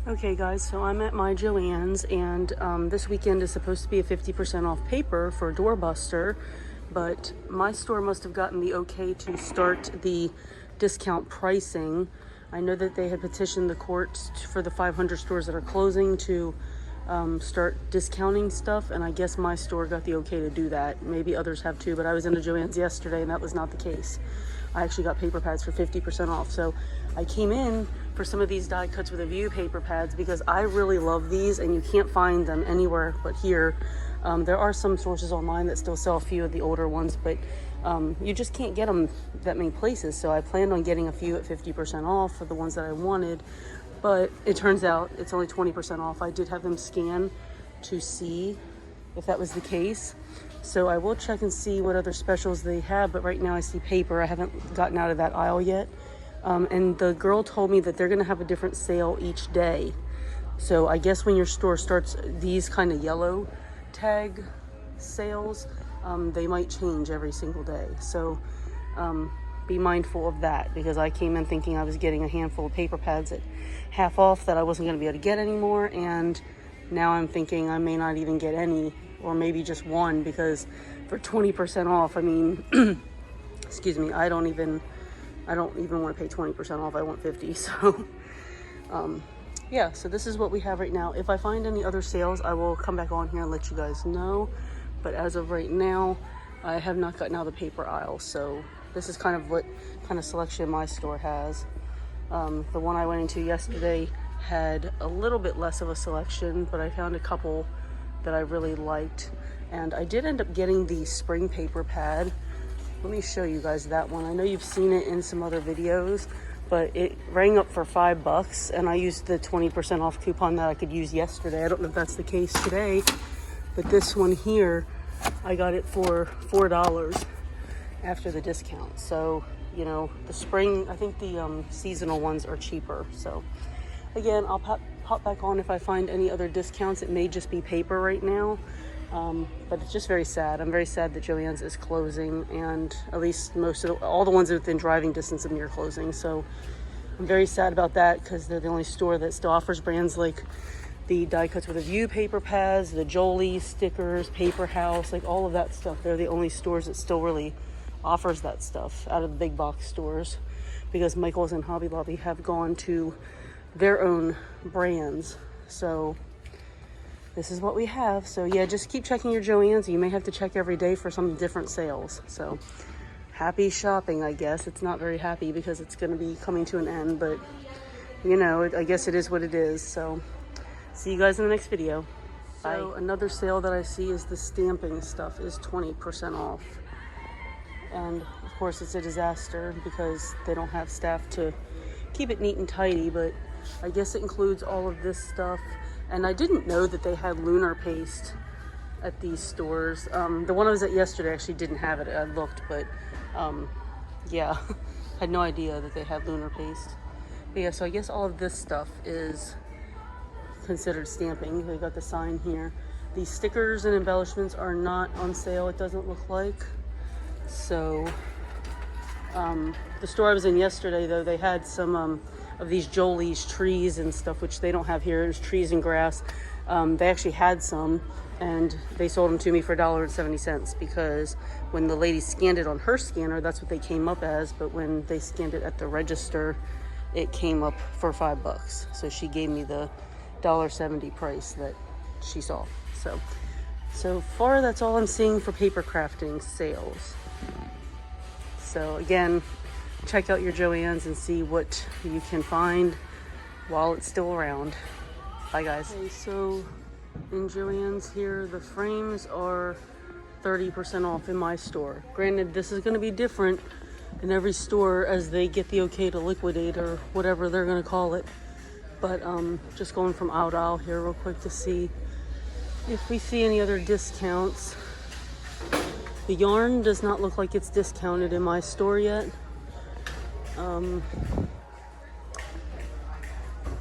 Okay guys, so I'm at my Joann's, and this weekend is supposed to be a 50% off paper for Doorbuster, but my store must have gotten the okay to start the discount pricing. I know that they had petitioned the courts for the 500 stores that are closing to start discounting stuff, and I guess my store got the okay to do that. Maybe others have too, but I was in a Joann's yesterday and that was not the case. I actually got paper pads for 50% off. So I came in for some of these die cuts with a view paper pads because I really love these, and you can't find them anywhere but here. There are some sources online that still sell a few of the older ones, but you just can't get them that many places. So I planned on getting a few at 50% off for the ones that I wanted, but it turns out it's only 20% off. I did have them scan to see if that was the case. So I will check and see what other specials they have, but right now I see paper. I haven't gotten out of that aisle yet. And the girl told me that they're gonna have a different sale each day. So I guess when your store starts these kind of yellow tag sales, they might change every single day. So be mindful of that, because I came in thinking I was getting a handful of paper pads at half off that I wasn't gonna be able to get anymore. And now I'm thinking I may not even get any, or maybe just one, because for 20% off, I mean, excuse me, I don't even want to pay 20% off. I want 50. So yeah, so this is what we have right now. If I find any other sales, I will come back on here and let you guys know. But as of right now, I have not gotten out of the paper aisle. So this is kind of what kind of selection my store has. The one I went into yesterday had a little bit less of a selection, but I found a couple that I really liked. And I did end up getting the spring paper pad. Let me show you guys that one. I know you've seen it in some other videos, but it rang up for $5, and I used the 20% off coupon that I could use yesterday. I don't know if that's the case today, but this one here, I got it for $4 after the discount. So, you know, the spring, I think the seasonal ones are cheaper. So again, I'll pop back on if I find any other discounts. It may just be paper right now. But it's just very sad. I'm very sad that Joann's is closing, and at least all the ones within driving distance of me are closing. So I'm very sad about that, because they're the only store that still offers brands like the die cuts with a view paper pads, the Jolie stickers, Paper House, like all of that stuff. They're the only stores that still really offers that stuff out of the big box stores, because Michael's and Hobby Lobby have gone to their own brands. So this is what we have. So yeah, just keep checking your Joann's. You may have to check every day for some different sales. So happy shopping, I guess. It's not very happy because it's going to be coming to an end, but you know, I guess it is what it is. So see you guys in the next video. Bye. So another sale that I see is the stamping stuff is 20% off. And of course it's a disaster because they don't have staff to keep it neat and tidy, but I guess it includes all of this stuff. And I didn't know that they had lunar paste at these stores. The one I was at yesterday actually didn't have it. I looked, but yeah, had no idea that they had lunar paste. But yeah, so I guess all of this stuff is considered stamping. They got the sign here. These stickers and embellishments are not on sale, it doesn't look like. So the store I was in yesterday, though, they had some of these Jolie's trees and stuff, which they don't have here. There's trees and grass. They actually had some, and they sold them to me for $1.70, because when the lady scanned it on her scanner, that's what they came up as, but when they scanned it at the register, it came up for $5. So she gave me the $1.70 price that she saw. So far, that's all I'm seeing for paper crafting sales. So again, check out your Joann's and see what you can find while it's still around. Bye guys. Okay, so in Joann's here, the frames are 30% off in my store. Granted, this is going to be different in every store as they get the okay to liquidate, or whatever they're going to call it. But just going from aisle to aisle here real quick to see if we see any other discounts. The yarn does not look like it's discounted in my store yet.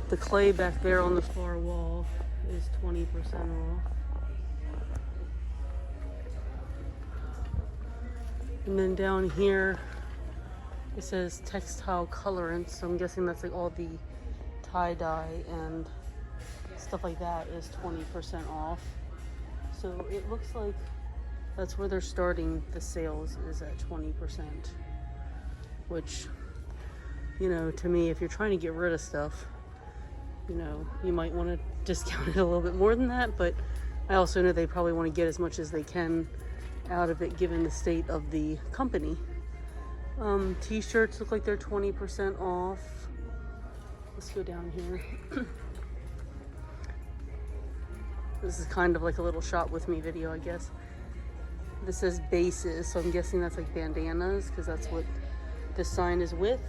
The clay back there on the far wall is 20% off. And then down here, it says textile colorants. So I'm guessing that's like all the tie-dye and stuff like that is 20% off. So it looks like that's where they're starting the sales, is at 20%, which, you know, to me, if you're trying to get rid of stuff, you know, you might want to discount it a little bit more than that, but I also know they probably want to get as much as they can out of it given the state of the company. T-shirts look like they're 20% off. Let's go down here. This is kind of like a little shop with me video, I guess. This says bases, so I'm guessing that's like bandanas, because that's what this sign is with.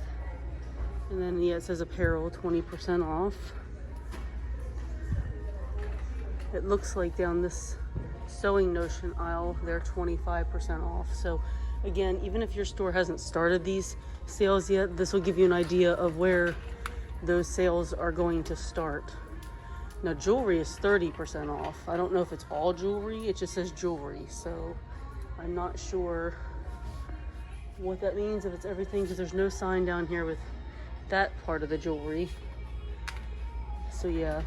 And then, yeah, it says apparel, 20% off. It looks like down this sewing notion aisle, they're 25% off. So again, even if your store hasn't started these sales yet, this will give you an idea of where those sales are going to start. Now, jewelry is 30% off. I don't know if it's all jewelry. It just says jewelry. So I'm not sure what that means, if it's everything, because there's no sign down here with that part of the jewelry. So yeah,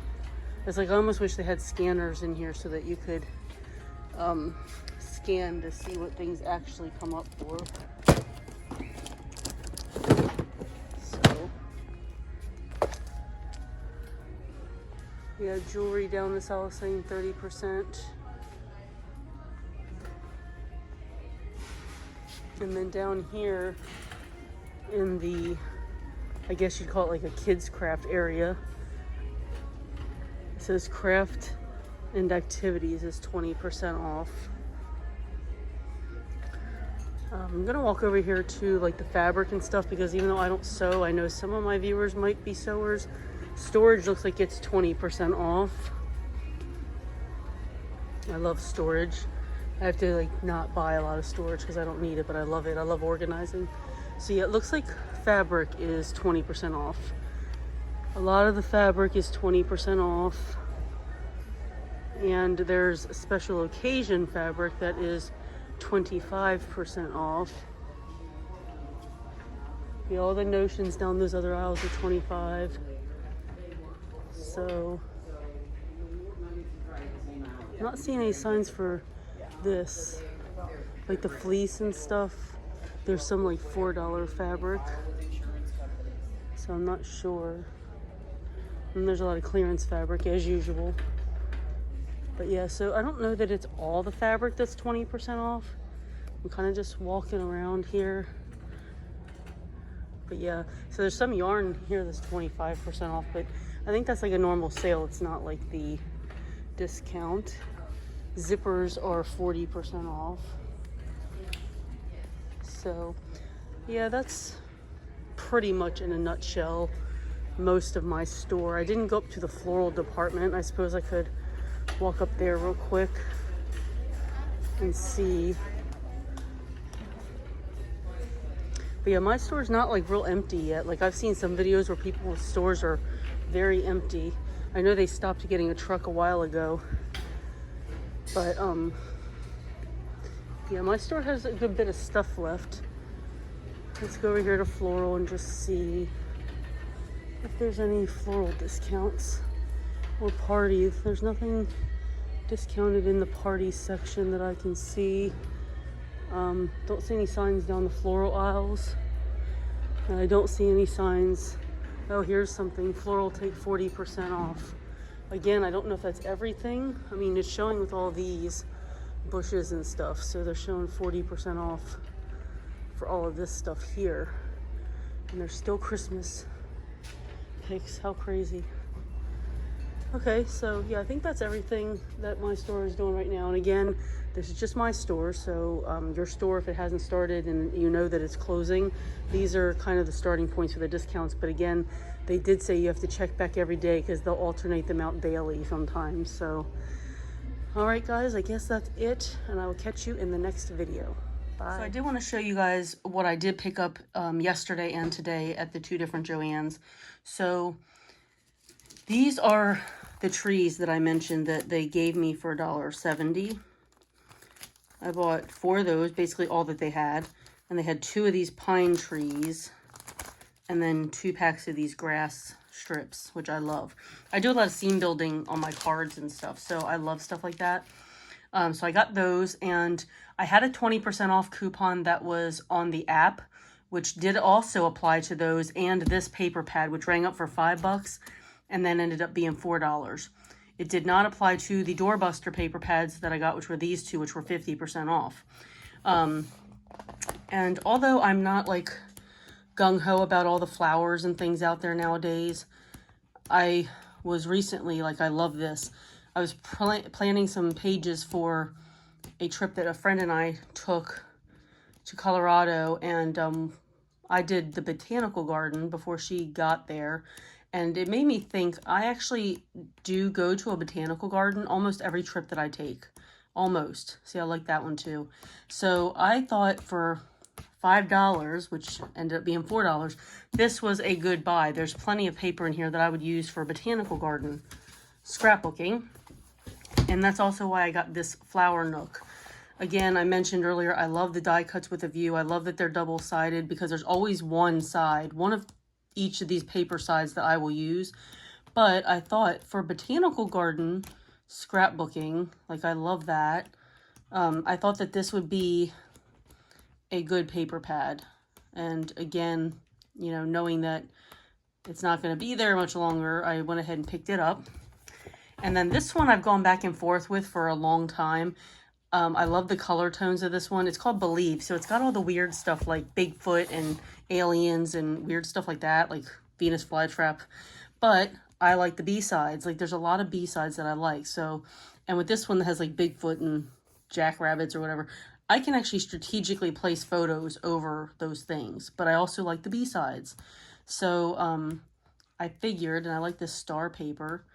it's like I almost wish they had scanners in here so that you could scan to see what things actually come up for. So yeah, jewelry down this aisle saying 30%. And then down here in the, I guess you'd call it like a kids craft area, it says craft and activities is 20% off. I'm gonna walk over here to like the fabric and stuff, because even though I don't sew, I know some of my viewers might be sewers. Storage looks like it's 20% off. I love storage. I have to like not buy a lot of storage because I don't need it, but I love it. I love organizing. So yeah, it looks like fabric is 20% off. A lot of the fabric is 20% off. And there's a special occasion fabric that is 25% off. Yeah, all the notions down those other aisles are 25. So I'm not seeing any signs for this, like the fleece and stuff. There's some like $4 fabric, so I'm not sure. And there's a lot of clearance fabric as usual. But yeah, so I don't know that it's all the fabric that's 20% off. I'm kind of just walking around here. But yeah, so there's some yarn here that's 25% off, but I think that's like a normal sale. It's not like the discount. Zippers are 40% off. So yeah, that's pretty much in a nutshell most of my store. I didn't go up to the floral department. I suppose I could walk up there real quick and see. But yeah, my store's not like real empty yet. Like I've seen some videos where people's stores are very empty. I know they stopped getting a truck a while ago. But yeah, my store has a good bit of stuff left. Let's go over here to floral and just see if there's any floral discounts or parties. There's nothing discounted in the party section that I can see. Don't see any signs down the floral aisles. And I don't see any signs. Oh, here's something. Floral take 40% off. Again, I don't know if that's everything. I mean, it's showing with all these bushes and stuff. So they're showing 40% off for all of this stuff here. And there's still Christmas pics. How crazy. Okay, so yeah, I think that's everything that my store is doing right now. And again, this is just my store. So your store, if it hasn't started and you know that it's closing, these are kind of the starting points for the discounts. But again, they did say you have to check back every day because they'll alternate them out daily sometimes. So, all right, guys, I guess that's it. And I will catch you in the next video. Bye. So I did want to show you guys what I did pick up yesterday and today at the two different Joanns. So these are the trees that I mentioned that they gave me for $1.70. I bought 4 of those, basically all that they had. And they had 2 of these pine trees. And then 2 packs of these grass strips, which I love. I do a lot of scene building on my cards and stuff, so I love stuff like that. So I got those, and I had a 20% off coupon that was on the app, which did also apply to those and this paper pad, which rang up for $5 and then ended up being $4. It did not apply to the doorbuster paper pads that I got, which were these two, which were 50% off. And although I'm not like gung-ho about all the flowers and things out there nowadays, I was recently like, I love this. I was planning some pages for a trip that a friend and I took to Colorado, and I did the botanical garden before she got there, and it made me think I actually do go to a botanical garden almost every trip that I take. Almost. See, I like that one too. So I thought for $5, which ended up being $4, this was a good buy. There's plenty of paper in here that I would use for botanical garden scrapbooking. And that's also why I got this flower nook. Again, I mentioned earlier, I love the die cuts with a view. I love that they're double-sided because there's always one side, one of each of these paper sides that I will use. But I thought for botanical garden scrapbooking, like I love that, I thought that this would be a good paper pad. And again, you know, knowing that it's not going to be there much longer, I went ahead and picked it up. And then this one I've gone back and forth with for a long time. I love the color tones of this one. It's called Believe. So it's got all the weird stuff like Bigfoot and aliens and weird stuff like that, like Venus flytrap. But I like the B-sides. Like there's a lot of B-sides that I like. So, and with this one that has like Bigfoot and jackrabbits or whatever, I can actually strategically place photos over those things. But I also like the B-sides. So I figured, and I like this star paper,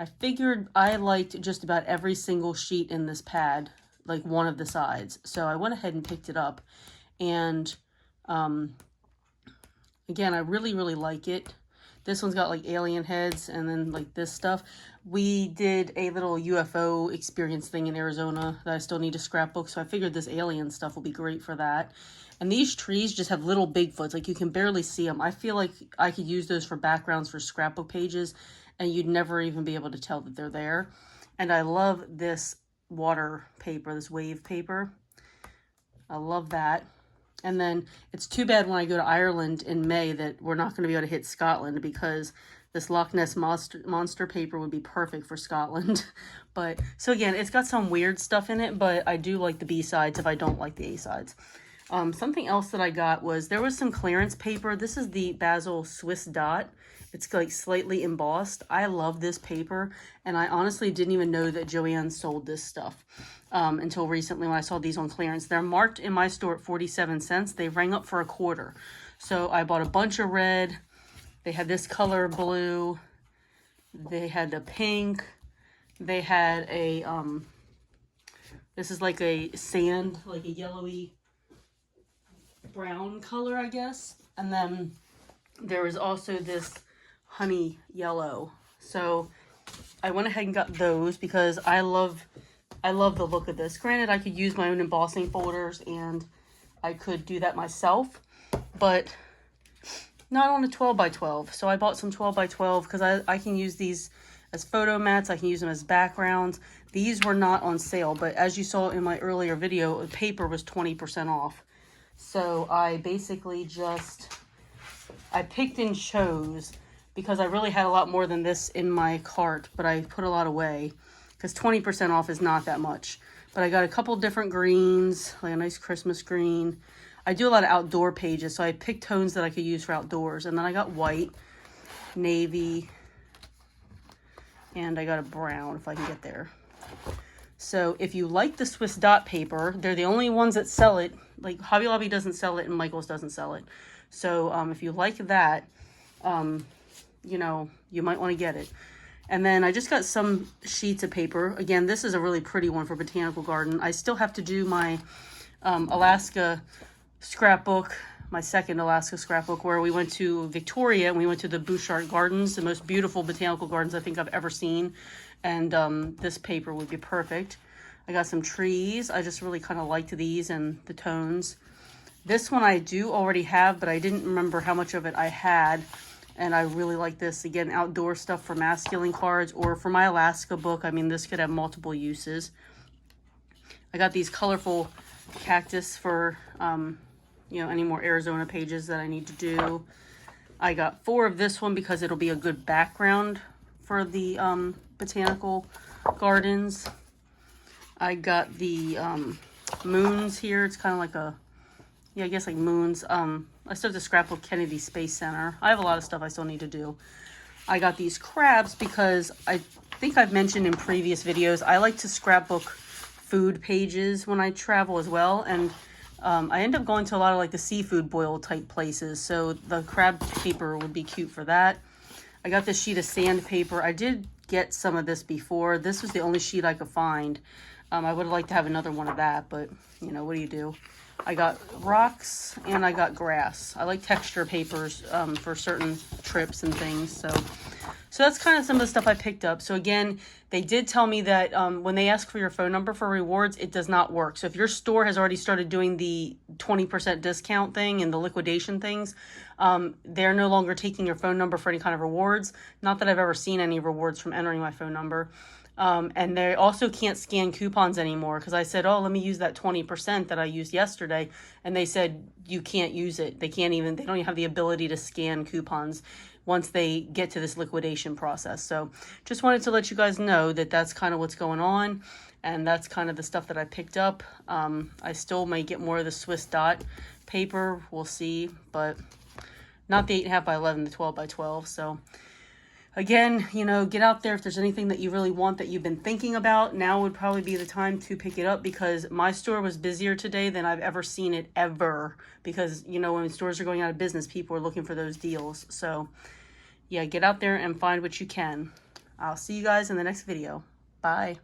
I figured I liked just about every single sheet in this pad, like one of the sides. So I went ahead and picked it up. And again, I really, really like it. This one's got like alien heads and then like this stuff. We did a little UFO experience thing in Arizona that I still need to scrapbook. So I figured this alien stuff will be great for that. And these trees just have little Bigfoots. Like you can barely see them. I feel like I could use those for backgrounds for scrapbook pages, and you'd never even be able to tell that they're there. And I love this water paper, this wave paper. I love that. And then it's too bad when I go to Ireland in May that we're not going to be able to hit Scotland, because this Loch Ness monster paper would be perfect for Scotland. But so again, it's got some weird stuff in it, but I do like the B-sides if I don't like the A-sides. Something else that I got was, there was some clearance paper. This is the Basil Swiss Dot. It's like slightly embossed. I love this paper, and I honestly didn't even know that Joann sold this stuff until recently when I saw these on clearance. They're marked in my store at 47 cents. They rang up for $0.25. So I bought a bunch of red. They had this color blue. They had the pink. They had a, this is like a sand, like a yellowy brown color, I guess. And then there was also this honey yellow. So I went ahead and got those because I love the look of this. Granted, I could use my own embossing folders and I could do that myself, but not on a 12 by 12. So I bought some 12 by 12 because I can use these as photo mats. I can use them as backgrounds. These were not on sale, but as you saw in my earlier video, the paper was 20% off. So I basically I picked and chose, because I really had a lot more than this in my cart, but I put a lot away because 20% off is not that much. But I got a couple different greens, like a nice Christmas green. I do a lot of outdoor pages, so I picked tones that I could use for outdoors. And then I got white, navy, and I got a brown if I can get there. So if you like the Swiss Dot paper, they're the only ones that sell it. Like Hobby Lobby doesn't sell it and Michael's doesn't sell it. So if you like that, you know, you might want to get it. And then I just got some sheets of paper. Again, this is a really pretty one for Botanical Garden. I still have to do my Alaska scrapbook, my second Alaska scrapbook, where we went to Victoria and we went to the Bouchard Gardens, the most beautiful botanical gardens I think I've ever seen. And this paper would be perfect. I got some trees. I just really kind of liked these and the tones. This one I do already have, but I didn't remember how much of it I had. And I really like this. Again, outdoor stuff for masculine cards or for my Alaska book. I mean, this could have multiple uses. I got these colorful cactus for, you know, any more Arizona pages that I need to do. I got 4 of this one because it'll be a good background for the botanical gardens. I got the moons here. It's kind of like a, yeah, I guess like moons. I still have to scrapbook Kennedy Space Center. I have a lot of stuff I still need to do. I got these crabs because I think I've mentioned in previous videos, I like to scrapbook food pages when I travel as well. And I end up going to a lot of like the seafood boil type places. So the crab paper would be cute for that. I got this sheet of sandpaper. I did get some of this before. This was the only sheet I could find. I would have liked to have another one of that, but you know, what do you do? I got rocks and I got grass. I like texture papers for certain trips and things. So that's kind of some of the stuff I picked up. So again, they did tell me that when they ask for your phone number for rewards, it does not work. So if your store has already started doing the 20% discount thing and the liquidation things, they're no longer taking your phone number for any kind of rewards. Not that I've ever seen any rewards from entering my phone number. And they also can't scan coupons anymore because I said, oh, let me use that 20% that I used yesterday. And they said, you can't use it. They don't even have the ability to scan coupons once they get to this liquidation process. So just wanted to let you guys know that that's kind of what's going on. And that's kind of the stuff that I picked up. I still may get more of the Swiss dot paper. We'll see, but not the 8.5 by 11, the 12 by 12. So again, you know, get out there. If there's anything that you really want that you've been thinking about, now would probably be the time to pick it up because my store was busier today than I've ever seen it ever. Because, you know, when stores are going out of business, people are looking for those deals. So, yeah, get out there and find what you can. I'll see you guys in the next video. Bye.